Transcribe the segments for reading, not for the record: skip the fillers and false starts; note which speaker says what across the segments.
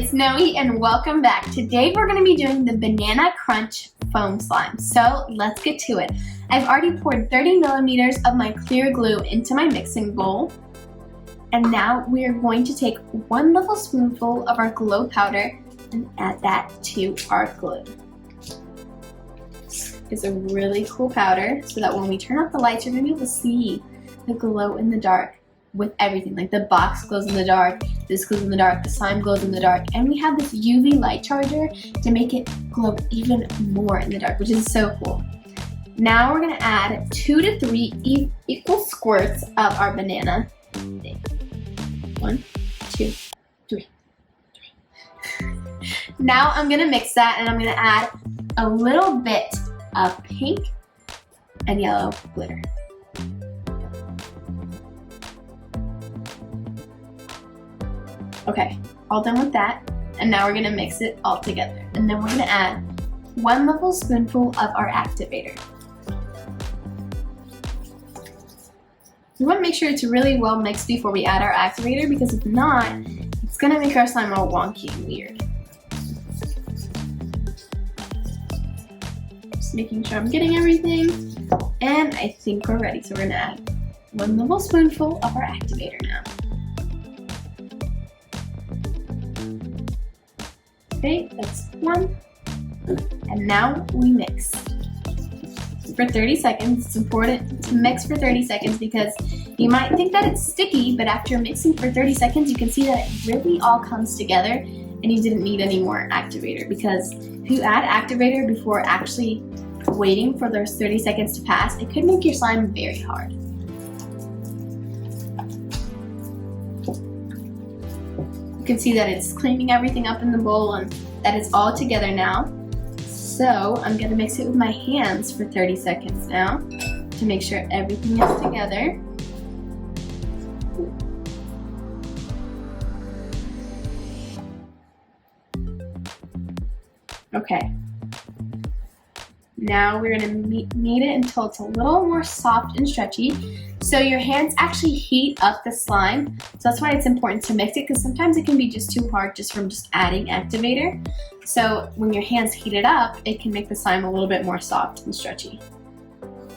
Speaker 1: it's Noe and welcome back. Today we're going to be doing the Banana Crunch Foam Slime. So let's get to it. I've already poured 30 millimeters of my clear glue into my mixing bowl. And now we are going to take 1 little spoonful of our glow powder and add that to our glue. It's a really cool powder so that when we turn off the lights, you're going to be able to see the glow in the dark with everything. Like the box glows in the dark, this glows in the dark, the slime glows in the dark, and we have this UV light charger to make it glow even more in the dark, which is so cool. Now we're going to add 2 to 3 equal squirts of our banana. 1, 2, 3. Now I'm going to mix that and I'm going to add a little bit of pink and yellow glitter. Okay, all done with that, and now we're gonna mix it all together. And then we're gonna add 1 level spoonful of our activator. We wanna make sure it's really well mixed before we add our activator, because if not, it's gonna make our slime all wonky and weird. Just making sure I'm getting everything, and I think we're ready. So we're gonna add 1 level spoonful of our activator now. Okay, that's 1. And now we mix for 30 seconds. It's important to mix for 30 seconds because you might think that it's sticky, but after mixing for 30 seconds, you can see that it really all comes together and you didn't need any more activator, because if you add activator before actually waiting for those 30 seconds to pass, it could make your slime very hard. You can see that it's cleaning everything up in the bowl and that it's all together now. So I'm going to mix it with my hands for 30 seconds now to make sure everything is together. Okay. Now we're going to knead it until it's a little more soft and stretchy. So your hands actually heat up the slime. So that's why it's important to mix it, because sometimes it can be just too hard just from just adding activator. So when your hands heat it up, it can make the slime a little bit more soft and stretchy.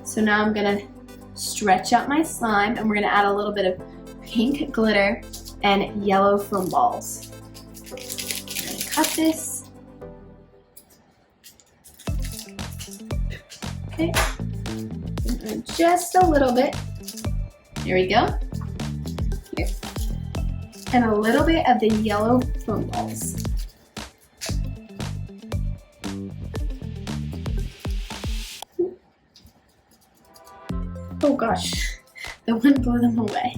Speaker 1: So now I'm going to stretch out my slime, and we're going to add a little bit of pink glitter and yellow foam balls. I'm going to cut this. Okay, and just a little bit. There we go. Here. And a little bit of the yellow foam balls. Oh gosh, the wind blew them away,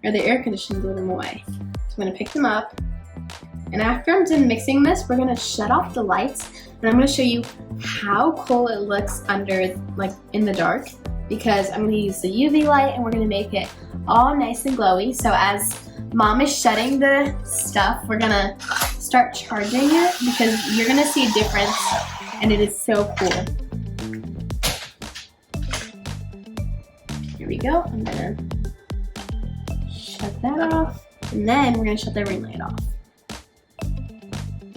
Speaker 1: or the air conditioning blew them away. So I'm gonna pick them up, and after I'm done mixing this, we're gonna shut off the lights, and I'm gonna show you how cool it looks under, like in the dark, because I'm gonna use the UV light and we're gonna make it all nice and glowy. So as Mom is shutting the stuff, we're gonna start charging it because you're gonna see a difference, and it is so cool. Here we go. I'm gonna shut that off, and then we're gonna shut the ring light off.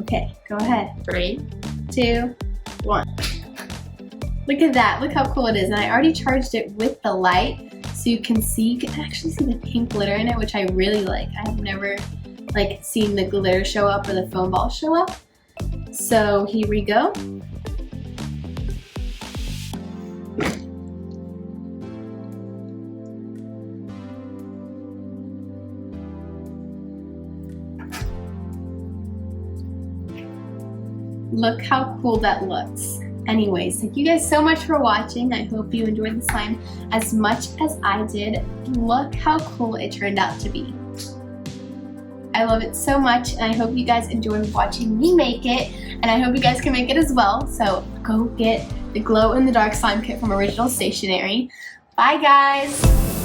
Speaker 1: Okay, go ahead. 3, 2, 1. Look at that, look how cool it is. And I already charged it with the light, so you can actually see the pink glitter in it, which I really like. I have never seen the glitter show up or the foam ball show up. So here we go. Look how cool that looks. Anyways, thank you guys so much for watching. I hope you enjoyed the slime as much as I did. Look how cool it turned out to be. I love it so much, and I hope you guys enjoyed watching me make it, and I hope you guys can make it as well. So go get the glow in the dark slime kit from Original Stationery. Bye guys!